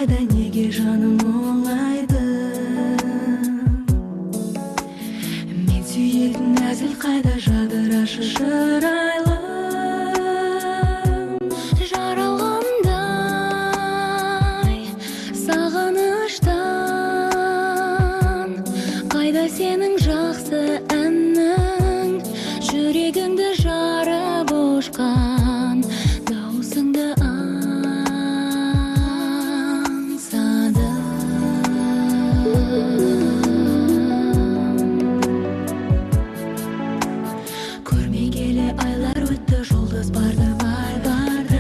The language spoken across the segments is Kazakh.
қайда, неге жаным оңайды? Мен сүйетін әзіл қайда, жадырашы шырайлы жаралғандай сағыныштан. Қайда сенің жақсы әнің, жүрегіңді жарып ұшқан дауысыңды көрмегелі айлар өтті, жұлдыз барды, ай барды.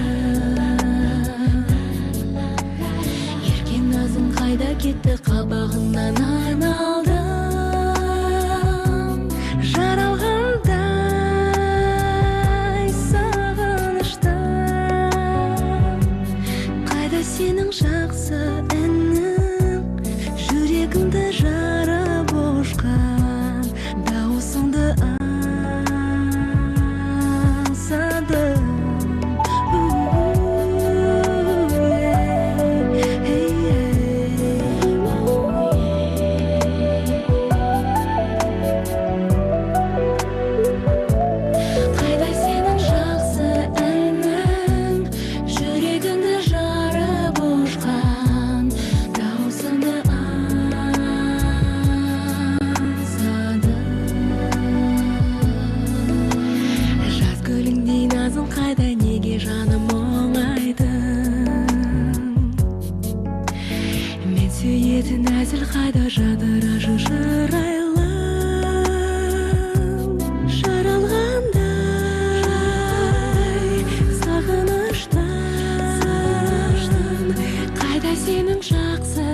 Еркен назың қайда кетті, қабағыңнан айналдым жаралғандай сағыныштан. Қайда сенің жақсы әнің, жүрегіңді жарып ұшқан дауысыңды қайда, неге жаным оңайды? Мен сүйетін әзіл қайда, жадырашы шырайлы жаралғандай сағыныштан. Қайда сенің жақсы